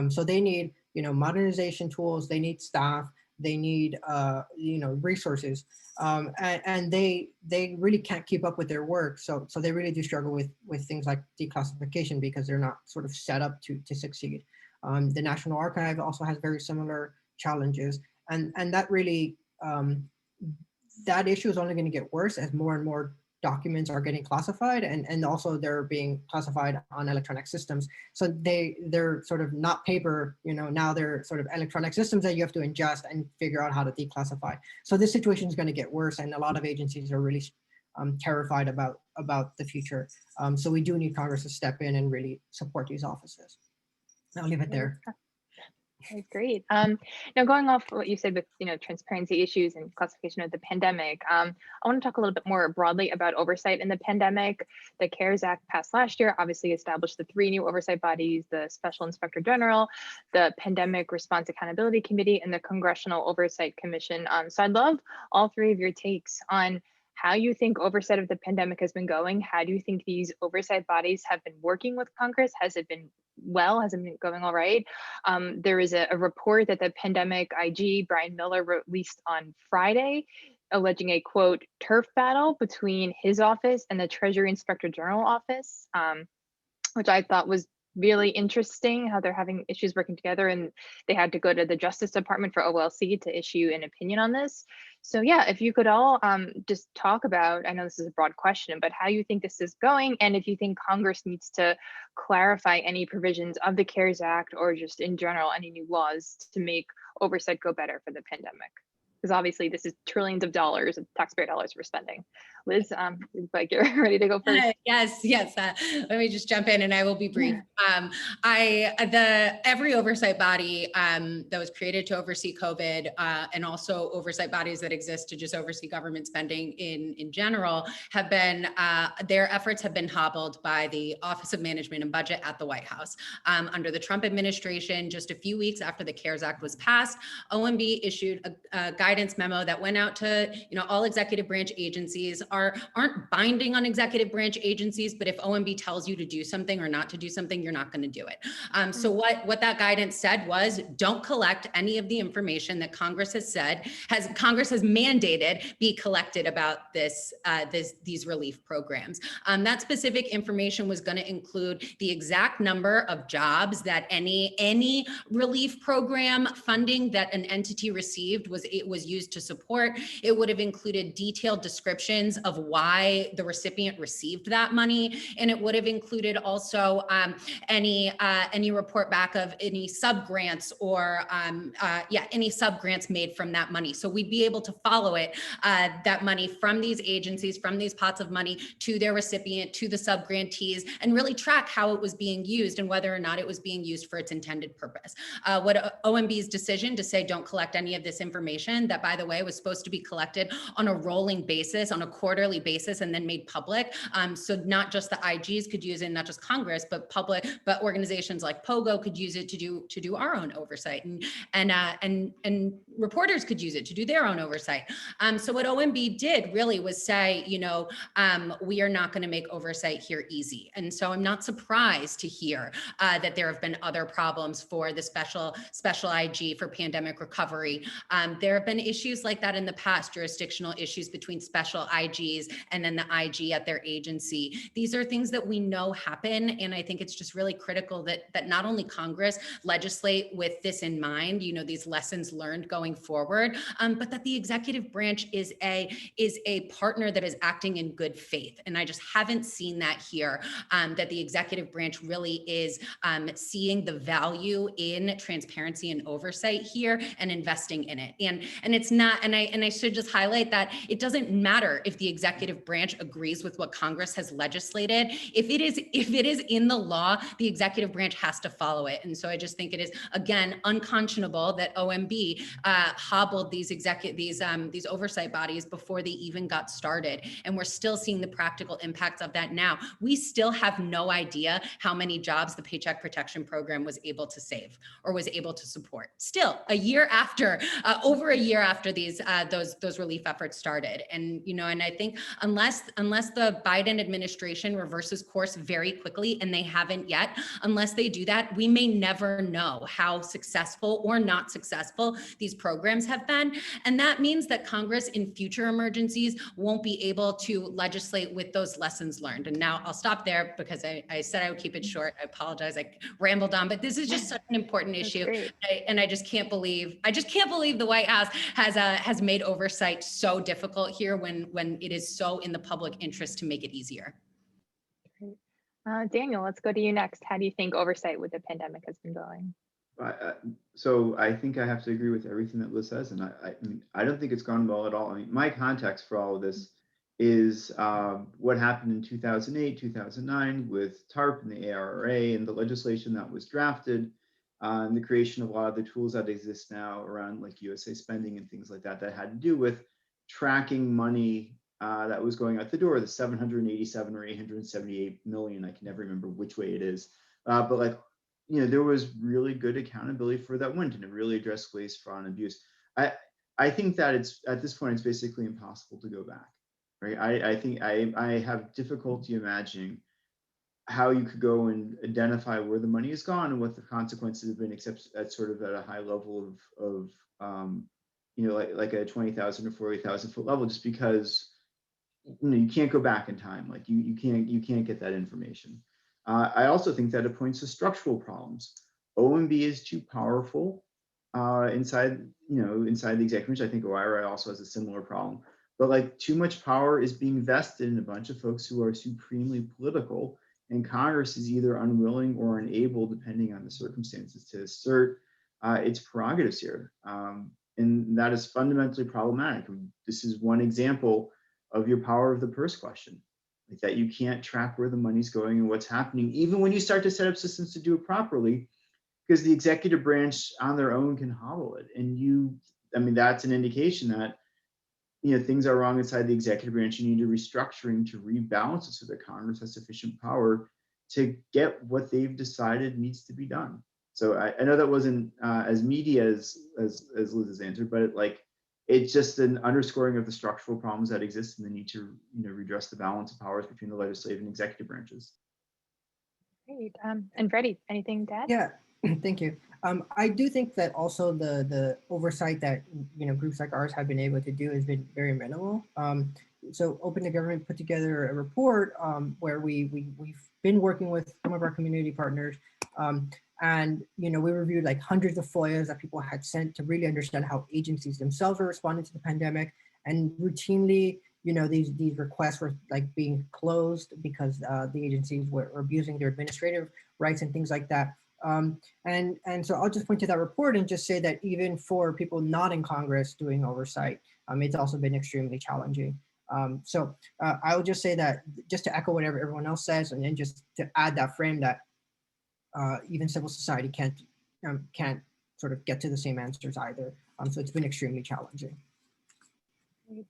[SPEAKER 5] So they need, modernization tools, they need staff, they need, resources, and they really can't keep up with their work. So they really do struggle with things like declassification because they're not sort of set up to succeed. The National Archive also has very similar challenges, and that really, that issue is only going to get worse as more and more documents are getting classified, and also they're being classified on electronic systems. So they're sort of not paper, now they're sort of electronic systems that you have to ingest and figure out how to declassify. So this situation is going to get worse, and a lot of agencies are really terrified about the future. So we do need Congress to step in and really support these offices. I'll leave it there.
[SPEAKER 2] Okay, great. Now going off what you said with transparency issues and classification of the pandemic, I want to talk a little bit more broadly about oversight in the pandemic. The CARES Act passed last year, obviously established the 3 new oversight bodies: the Special Inspector General, the Pandemic Response Accountability Committee, and the Congressional Oversight Commission. So I'd love all 3 of your takes on how you think oversight of the pandemic has been going. How do you think these oversight bodies have been working with Congress? Has it been well? Has it been going all right? There is a report that the pandemic IG, Brian Miller, released on Friday, alleging a, quote, turf battle between his office and the Treasury Inspector General office, which I thought was really interesting, how they're having issues working together, and they had to go to the Justice Department for OLC to issue an opinion on this. So yeah, if you could all just talk about, I know this is a broad question, but how you think this is going, and if you think Congress needs to clarify any provisions of the CARES Act or just in general any new laws to make oversight go better for the pandemic. Because obviously this is trillions of dollars of taxpayer dollars we're spending. Liz, like you're ready to go first.
[SPEAKER 4] Yes. Let me just jump in, and I will be brief. Every oversight body that was created to oversee COVID, and also oversight bodies that exist to just oversee government spending in general, have been their efforts have been hobbled by the Office of Management and Budget at the White House. Under the Trump administration, just a few weeks after the CARES Act was passed, OMB issued a guidance memo that went out to all executive branch agencies. Aren't binding on executive branch agencies, but if OMB tells you to do something or not to do something, you're not going to do it. So what that guidance said was, don't collect any of the information that Congress has mandated be collected about these relief programs. That specific information was going to include the exact number of jobs that any relief program funding that an entity received was used to support. It would have included detailed descriptions of why the recipient received that money, and it would have included also any report back of any subgrants or any subgrants made from that money. So we'd be able to follow it, that money from these agencies, from these pots of money to their recipient, to the subgrantees, and really track how it was being used and whether or not it was being used for its intended purpose. What OMB's decision to say don't collect any of this information, that by the way was supposed to be collected on a rolling basis, on a quarterly basis, and then made public. So not just the IGs could use it, not just Congress, but organizations like POGO could use it to do our own oversight, and reporters could use it to do their own oversight. So what OMB did really was say, we are not going to make oversight here easy. And so I'm not surprised to hear that there have been other problems for the special IG for pandemic recovery. There have been issues like that in the past, jurisdictional issues between special IGs and then the IG at their agency. These are things that we know happen, and I think it's just really critical that not only Congress legislate with this in mind, these lessons learned going forward, but that the executive branch is a partner that is acting in good faith. And I just haven't seen that here, that the executive branch really is seeing the value in transparency and oversight here and investing in it. And it's not, and I should just highlight that it doesn't matter if the executive branch agrees with what Congress has legislated, if it is in the law, the executive branch has to follow it. And so I just think it is, again, unconscionable that OMB hobbled these oversight bodies before they even got started. And we're still seeing the practical impacts of that now. We still have no idea how many jobs the Paycheck Protection Program was able to save or was able to support. Still, a year after, over a year after those relief efforts started. And and I think unless the Biden administration reverses course very quickly, and they haven't yet, unless they do that, we may never know how successful or not successful these programs have been. And that means that Congress in future emergencies won't be able to legislate with those lessons learned. And now I'll stop there because I said I would keep it short. I apologize. I rambled on, but this is just such an important issue. And I just can't believe the White House has made oversight so difficult here when it is so in the public interest to make it easier.
[SPEAKER 2] Daniel, let's go to you next. How do you think oversight with the pandemic has been going?
[SPEAKER 3] So I think I have to agree with everything that Liz says, and I don't think it's gone well at all. I mean, my context for all of this is what happened in 2008, 2009 with TARP and the ARRA and the legislation that was drafted, and the creation of a lot of the tools that exist now around like USA spending and things like that that had to do with tracking money that was going out the door, the 787 or 878 million, I can never remember which way it is, but like, there was really good accountability for that went, and it really addressed waste, fraud, and abuse. I think that it's at this point, it's basically impossible to go back, right? I think I have difficulty imagining how you could go and identify where the money is gone and what the consequences have been, except at sort of at a high level of like a 20,000 or 40,000 foot level, just because you can't go back in time. Like you can't get that information. I also think that it points to structural problems. OMB is too powerful inside the executive branch. I think OIRA also has a similar problem. But like too much power is being vested in a bunch of folks who are supremely political, and Congress is either unwilling or unable, depending on the circumstances, to assert its prerogatives here. And that is fundamentally problematic. This is one example of your power of the purse question. Like that you can't track where the money's going and what's happening, even when you start to set up systems to do it properly, because the executive branch on their own can hobble it. And that's an indication that, things are wrong inside the executive branch. You need a restructuring to rebalance it so that Congress has sufficient power to get what they've decided needs to be done. So I know that wasn't as meaty as Liz's answer, but it's just an underscoring of the structural problems that exist and the need to redress the balance of powers between the legislative and executive branches.
[SPEAKER 2] Great. And Freddy, anything to add?
[SPEAKER 5] Yeah, thank you. I do think that also the oversight that groups like ours have been able to do has been very minimal. So Open to Government put together a report where we've been working with some of our community partners. And we reviewed like hundreds of FOIAs that people had sent to really understand how agencies themselves are responding to the pandemic. And routinely, these requests were like being closed because the agencies were abusing their administrative rights and things like that. And so I'll just point to that report and just say that even for people not in Congress doing oversight, it's also been extremely challenging. So I would just say that, just to echo whatever everyone else says, and then just to add that frame that even civil society can't sort of get to the same answers either. So it's been extremely challenging.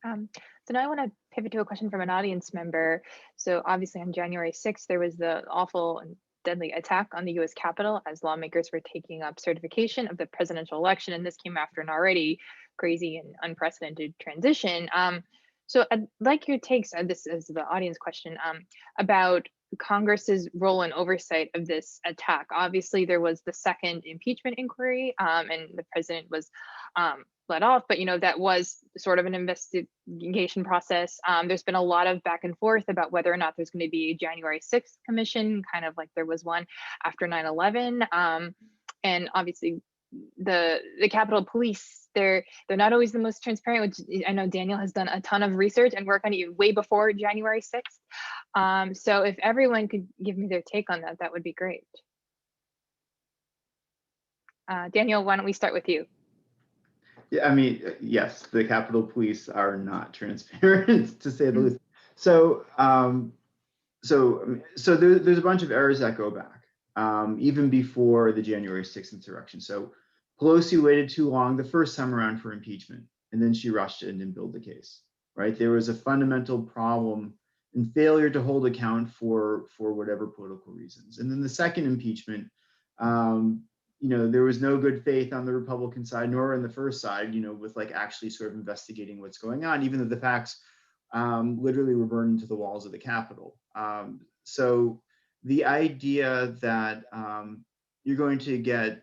[SPEAKER 2] So now I want to pivot to a question from an audience member. So obviously on January 6th, there was the awful and deadly attack on the US Capitol as lawmakers were taking up certification of the presidential election. And this came after an already crazy and unprecedented transition. So I'd like your takes on this as the audience question about Congress's role in oversight of this attack. Obviously, there was the second impeachment inquiry and the president was let off, but that was sort of an investigation process. There's been a lot of back and forth about whether or not there's going to be a January 6th commission, kind of like there was one after 9/11. And obviously the Capitol Police, they're not always the most transparent, which I know Daniel has done a ton of research and work on it way before January 6th. So if everyone could give me their take on that, that would be great. Daniel, why don't we start with you?
[SPEAKER 3] Yeah, I mean, yes, the Capitol Police are not transparent, to say the least. So, there's a bunch of errors that go back, even before the January 6th insurrection. So Pelosi waited too long the first time around for impeachment, and then she rushed it and didn't build the case, right? There was a fundamental problem and failure to hold account for whatever political reasons. And then the second impeachment, there was no good faith on the Republican side, nor on the first side, with like actually sort of investigating what's going on, even though the facts literally were burned into the walls of the Capitol. So the idea that you're going to get,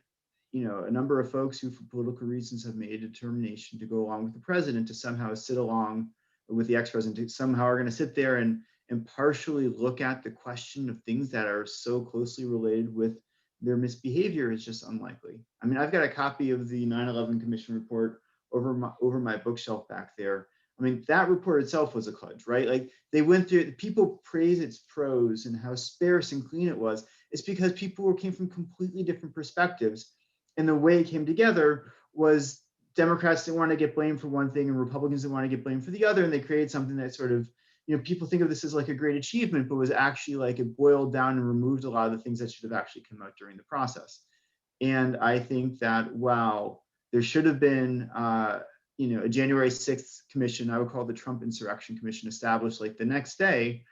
[SPEAKER 3] a number of folks who, for political reasons, have made a determination to go along with the president to somehow sit along with the ex-president, somehow are going to sit there and partially look at the question of things that are so closely related with their misbehavior is just unlikely. I mean, I've got a copy of the 9/11 Commission report over my bookshelf back there. I mean, that report itself was a kludge, right? Like they went through, people praise its prose and how sparse and clean it was. It's because people came from completely different perspectives. And the way it came together was Democrats didn't want to get blamed for one thing and Republicans didn't want to get blamed for the other. And they created something that sort of, people think of this as like a great achievement, but was actually like it boiled down and removed a lot of the things that should have actually come out during the process. And I think that, wow, there should have been, a January 6th commission, I would call the Trump Insurrection Commission, established like the next day.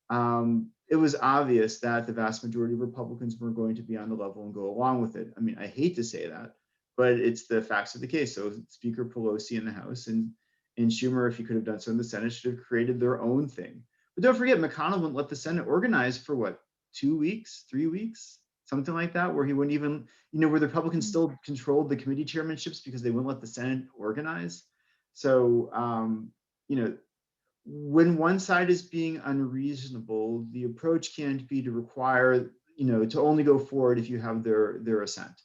[SPEAKER 3] It was obvious that the vast majority of Republicans were going to be on the level and go along with it. I mean, I hate to say that, but it's the facts of the case. So Speaker Pelosi in the House and Schumer, if he could have done so in the Senate, should have created their own thing. But don't forget, McConnell wouldn't let the Senate organize for what, 2 weeks, 3 weeks, something like that, where he wouldn't even, where the Republicans still controlled the committee chairmanships because they wouldn't let the Senate organize. So, when one side is being unreasonable, the approach can't be to require, to only go forward if you have their assent.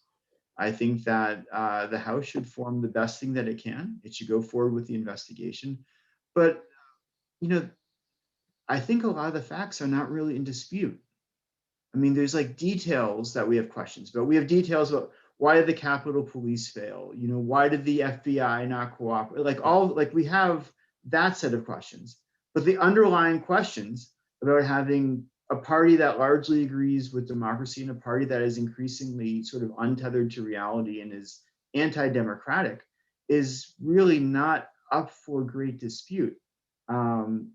[SPEAKER 3] I think that the House should form the best thing that it can. It should go forward with the investigation. But, I think a lot of the facts are not really in dispute. I mean, there's like details that we have questions about. We have details about why did the Capitol Police fail? Why did the FBI not cooperate? We have that set of questions. But the underlying questions about having a party that largely agrees with democracy and a party that is increasingly sort of untethered to reality and is anti-democratic is really not up for great dispute.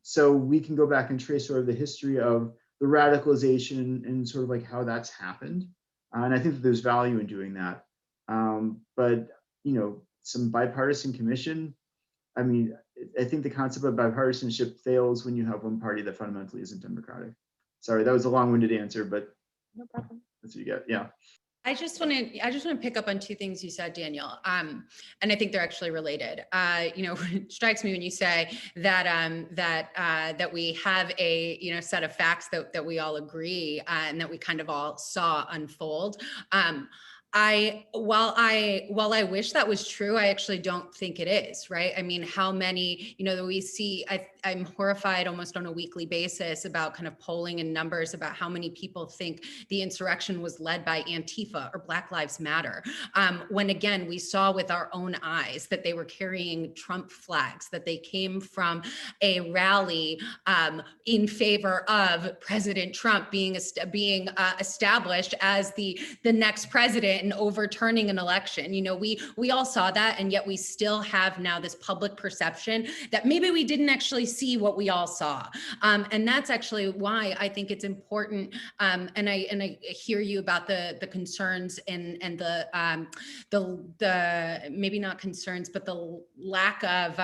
[SPEAKER 3] So we can go back and trace sort of the history of the radicalization and sort of like how that's happened. And I think that there's value in doing that. But, some bipartisan commission, I mean, I think the concept of bipartisanship fails when you have one party that fundamentally isn't democratic. Sorry, that was a long-winded answer, but
[SPEAKER 2] no problem.
[SPEAKER 3] That's what you get. Yeah.
[SPEAKER 4] I just want to pick up on two things you said, Daniel, and I think they're actually related. It strikes me when you say that that we have a set of facts that we all agree and that we kind of all saw unfold. While I wish that was true, I actually don't think it is, right? I mean, how many, that we see, I'm horrified almost on a weekly basis about kind of polling and numbers about how many people think the insurrection was led by Antifa or Black Lives Matter. When again, we saw with our own eyes that they were carrying Trump flags, that they came from a rally in favor of President Trump being established as the next president and overturning an election. We all saw that, and yet we still have now this public perception that maybe we didn't actually see what we all saw. And that's actually why I think it's important. And I hear you about the concerns and the maybe not concerns, but the lack of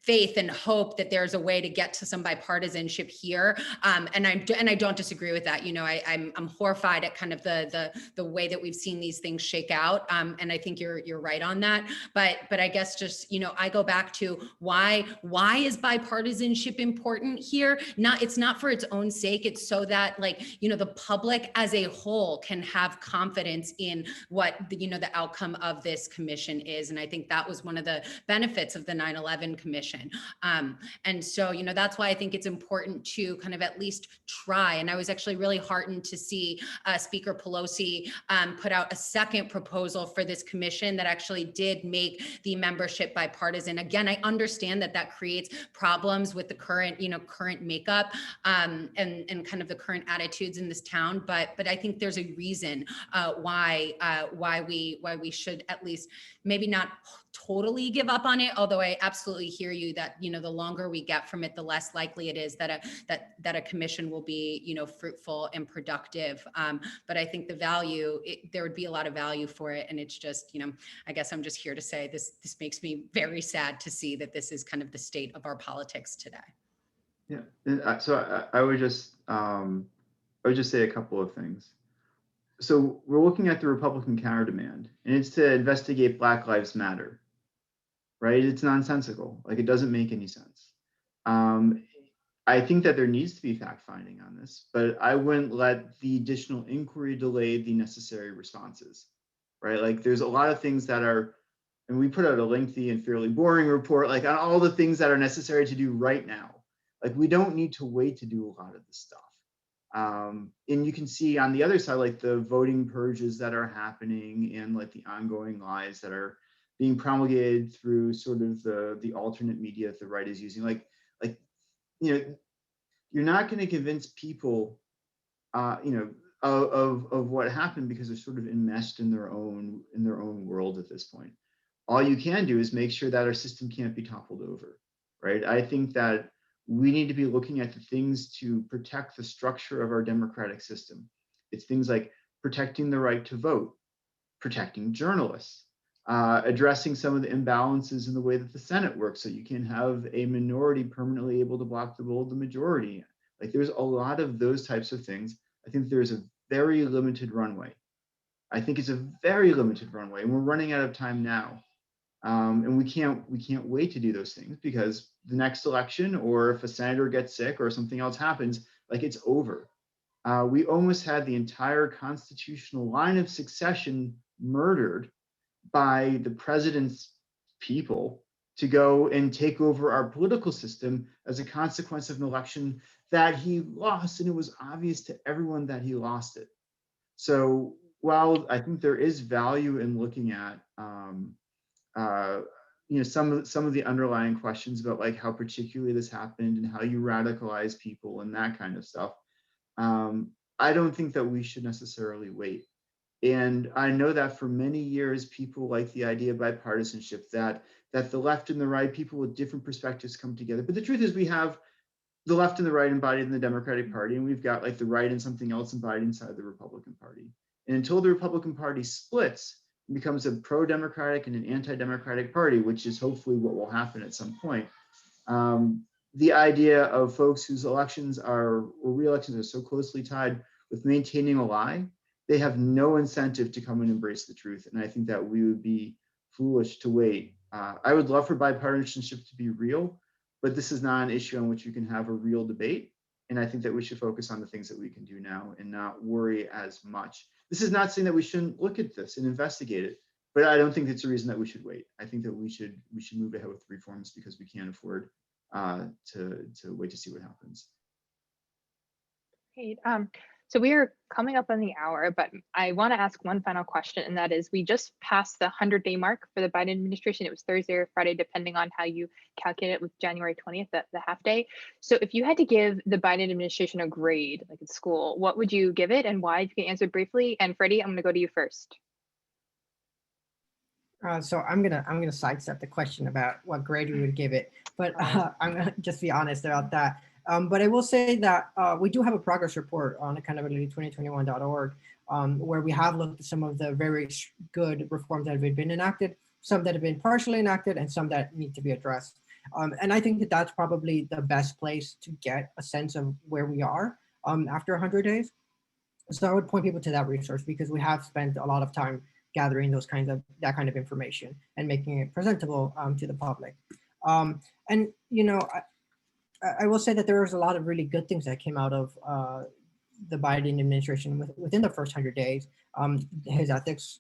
[SPEAKER 4] faith and hope that there's a way to get to some bipartisanship here, and I don't disagree with that. I'm horrified at kind of the way that we've seen these things shake out, and I think you're right on that. But I guess just I go back to why is bipartisanship important here? It's not for its own sake. It's so that the public as a whole can have confidence in what the outcome of this commission is, and I think that was one of the benefits of the 9/11 commission. commission. And so, you know, that's why I think it's important to kind of at least try. And I was actually really heartened to see Speaker Pelosi put out a second proposal for this commission that actually did make the membership bipartisan. Again, I understand that that creates problems with the current, you know, current makeup and kind of the current attitudes in this town. But I think there's a reason why we should at least maybe not totally give up on it. Although I absolutely hear you that, you know, the longer we get from it, the less likely it is that a commission will be, you know, fruitful and productive. But I think the value, there would be a lot of value for it. And it's just, you know, I guess I'm just here to say this makes me very sad to see that this is kind of the state of our politics today.
[SPEAKER 3] Yeah, and so I would just say a couple of things. So we're looking at the Republican counter demand, and it's to investigate Black Lives Matter, right? It's nonsensical. Like, it doesn't make any sense. I think that there needs to be fact-finding on this, but I wouldn't let the additional inquiry delay the necessary responses, right? Like, there's a lot of things that are, and we put out a lengthy and fairly boring report, like on all the things that are necessary to do right now. Like, we don't need to wait to do a lot of this stuff. And you can see on the other side, like the voting purges that are happening and like the ongoing lies that are being promulgated through sort of the alternate media that the right is using. Like, you know, you're not going to convince people, you know, of what happened because they're sort of enmeshed in their own world at this point. All you can do is make sure that our system can't be toppled over, right? I think that we need to be looking at the things to protect the structure of our democratic system. It's things like protecting the right to vote, protecting journalists, addressing some of the imbalances in the way that the Senate works so you can have a minority permanently able to block the will of the majority. Like, there's a lot of those types of things. I think there's a very limited runway. I think it's a very limited runway, and we're running out of time now. And we can't wait to do those things because the next election, or if a senator gets sick or something else happens, like, it's over. We almost had the entire constitutional line of succession murdered by the president's people to go and take over our political system as a consequence of an election that he lost, and it was obvious to everyone that he lost it. So while I think there is value in looking at you know, some of the underlying questions about like how particularly this happened and how you radicalize people and that kind of stuff, I don't think that we should necessarily wait. And I know that for many years, people like the idea of bipartisanship, that the left and the right, people with different perspectives come together. But the truth is, we have the left and the right embodied in the Democratic Party, and we've got like the right and something else embodied inside the Republican Party. And until the Republican Party splits, becomes a pro-democratic and an anti-democratic party, which is hopefully what will happen at some point. The idea of folks whose elections or re-elections are so closely tied with maintaining a lie, they have no incentive to come and embrace the truth. And I think that we would be foolish to wait. I would love for bipartisanship to be real, but this is not an issue on which you can have a real debate. And I think that we should focus on the things that we can do now and not worry as much. This is not saying that we shouldn't look at this and investigate it, but I don't think it's a reason that we should wait. I think that we should move ahead with reforms because we can't afford to wait to see what happens.
[SPEAKER 2] Great. So we are coming up on the hour, but I want to ask one final question, and that is, we just passed the 100-day mark for the Biden administration. It was Thursday or Friday, depending on how you calculate it, with January 20th, the half day. So if you had to give the Biden administration a grade, like in school, what would you give it and why? If you can answer briefly. And Freddy, I'm going to go to you first.
[SPEAKER 5] So I'm gonna sidestep the question about what grade we would give it, but I'm gonna just be honest about that. But I will say that we do have a progress report on accountability2021.org where we have looked at some of the very good reforms that have been enacted, some that have been partially enacted, and some that need to be addressed. And I think that that's probably the best place to get a sense of where we are after 100 days. So I would point people to that resource because we have spent a lot of time gathering that kind of information and making it presentable to the public. And you know, I will say that there was a lot of really good things that came out of the Biden administration within the first 100 days. His ethics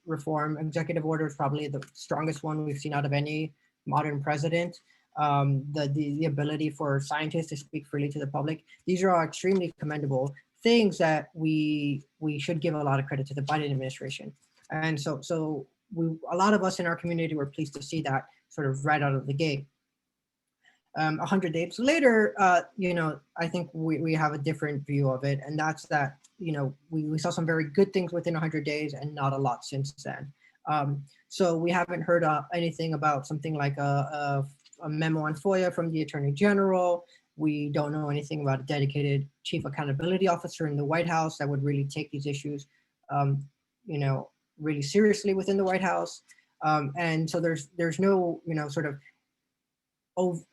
[SPEAKER 5] reform executive order is probably the strongest one we've seen out of any modern president. the ability for scientists to speak freely to the public. These are all extremely commendable things that we should give a lot of credit to the Biden administration. And so a lot of us in our community were pleased to see that sort of right out of the gate. 100 days later, I think we have a different view of it, and that's that, we saw some very good things within 100 days and not a lot since then. So we haven't heard anything about something like a memo on FOIA from the Attorney General. We don't know anything about a dedicated chief accountability officer in the White House that would really take these issues, really seriously within the White House. And so there's no, sort of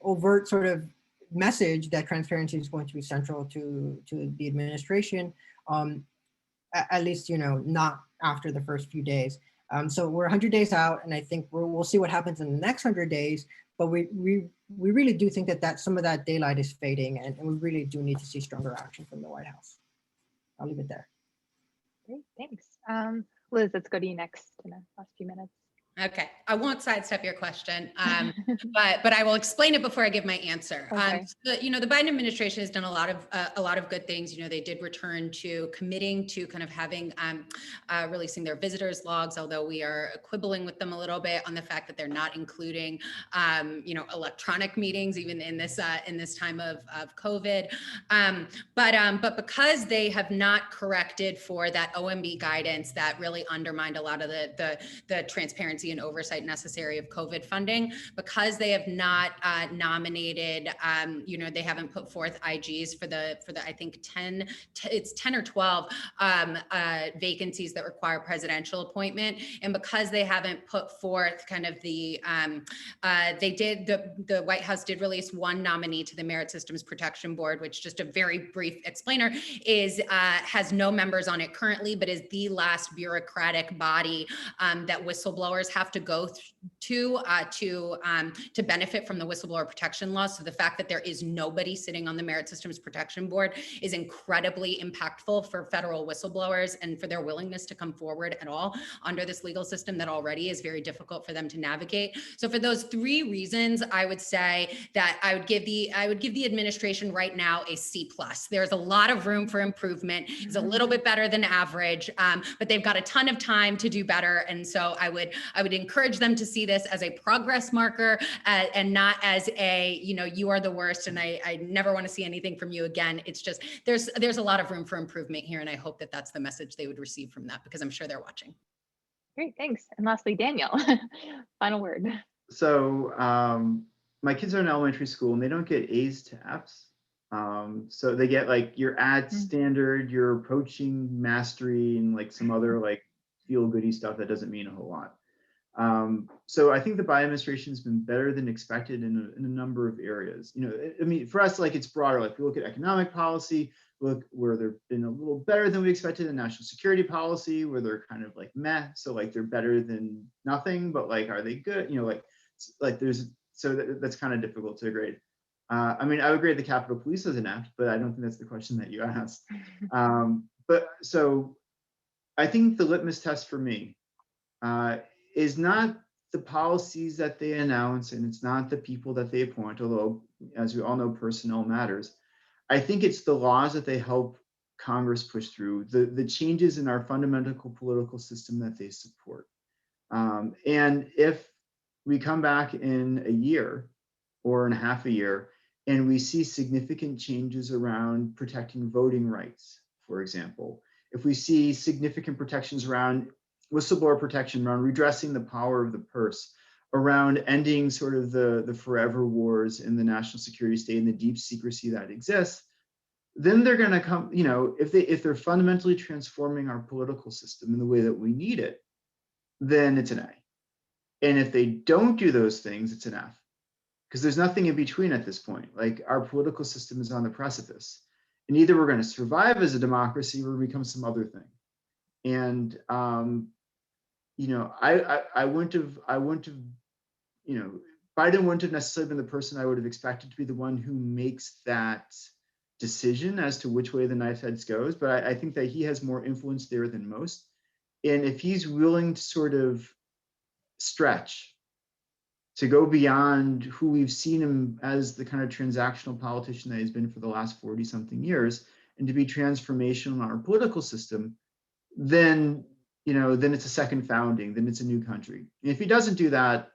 [SPEAKER 5] overt sort of message that transparency is going to be central to the administration, at least, not after the first few days. So we're 100 days out, and I think we'll see what happens in the next 100 days, but we really do think that some of that daylight is fading, and we really do need to see stronger action from the White House. I'll leave it there.
[SPEAKER 2] Great, thanks. Liz, let's go to you next in the last few minutes.
[SPEAKER 4] Okay, I won't sidestep your question, but I will explain it before I give my answer.
[SPEAKER 2] Okay.
[SPEAKER 4] The Biden administration has done a lot of good things. They did return to committing to kind of having releasing their visitors logs, although we are quibbling with them a little bit on the fact that they're not including electronic meetings even in this time of COVID. But because they have not corrected for that OMB guidance that really undermined a lot of the transparency and oversight necessary of COVID funding, because they have not nominated, they haven't put forth IGs for the I think 10 or 12 vacancies that require presidential appointment, and because they haven't put forth kind of the White House did release one nominee to the Merit Systems Protection Board, which, just a very brief explainer, is has no members on it currently, but is the last bureaucratic body that whistleblowers have to go to benefit from the whistleblower protection law. So the fact that there is nobody sitting on the Merit Systems Protection Board is incredibly impactful for federal whistleblowers and for their willingness to come forward at all under this legal system that already is very difficult for them to navigate. So for those three reasons, I would say that I would give the administration right now a C+. There's a lot of room for improvement. It's a little bit better than average, but they've got a ton of time to do better. And so I would encourage them to see this as a progress marker and not as a, you are the worst and I never want to see anything from you again. It's just, there's a lot of room for improvement here. And I hope that that's the message they would receive from that, because I'm sure they're watching.
[SPEAKER 2] Great, thanks. And lastly, Daniel, final word.
[SPEAKER 3] So my kids are in elementary school and they don't get A's to F's. So they get like your ad standard, your approaching mastery, and like some other like feel goody stuff that doesn't mean a whole lot. So I think the Biden administration has been better than expected in a number of areas. I mean, for us, like, it's broader. Like, we look at economic policy, look where they've been a little better than we expected in national security policy, where they're kind of like meh. So like they're better than nothing, but like, are they good? That's kind of difficult to grade. I mean, I would grade the Capitol Police as an F, but I don't think that's the question that you asked. But so I think the litmus test for me is not the policies that they announce, and it's not the people that they appoint, although, as we all know, personnel matters. I think it's the laws that they help Congress push through, the changes in our fundamental political system that they support. And if we come back in a year or in half a year, and we see significant changes around protecting voting rights, for example, if we see significant protections around whistleblower protection, around redressing the power of the purse, around ending sort of the forever wars in the national security state and the deep secrecy that exists, then they're going to come, if they're fundamentally transforming our political system in the way that we need it, then it's an A. And if they don't do those things, it's an F, because there's nothing in between at this point. Like, our political system is on the precipice, and either we're going to survive as a democracy or become some other thing. And I wouldn't have, Biden wouldn't have necessarily been the person I would have expected to be the one who makes that decision as to which way the knife edge goes. But I think that he has more influence there than most. And if he's willing to sort of stretch to go beyond who we've seen him as the kind of transactional politician that he's been for the last 40 something years, and to be transformational in our political system, then, then it's a second founding, then it's a new country. And if he doesn't do that,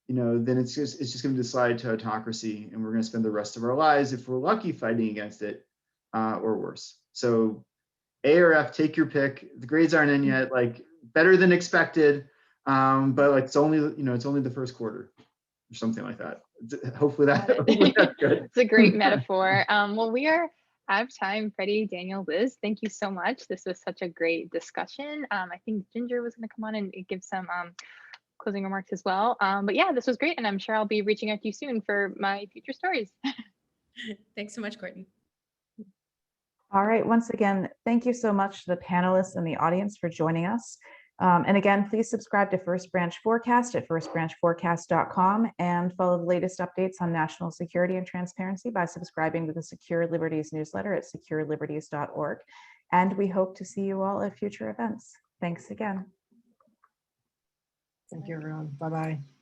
[SPEAKER 3] then it's just going to slide to autocracy, and we're going to spend the rest of our lives, if we're lucky, fighting against it, or worse. So A or F, take your pick. The grades aren't in yet, like better than expected, but like it's only the first quarter or something like that. Hopefully that's good.
[SPEAKER 2] It's a great metaphor. Well, we are out of time. Freddie, Daniel, Liz, thank you so much. This was such a great discussion. I think Ginger was going to come on and give some closing remarks as well. But yeah, this was great, and I'm sure I'll be reaching out to you soon for my future stories.
[SPEAKER 4] Thanks so much, Courtney.
[SPEAKER 1] All right, once again, thank you so much to the panelists and the audience for joining us. And again, please subscribe to First Branch Forecast at firstbranchforecast.com and follow the latest updates on national security and transparency by subscribing to the Secure Liberties newsletter at secureliberties.org. And we hope to see you all at future events. Thanks again.
[SPEAKER 5] Thank you, everyone. Bye-bye.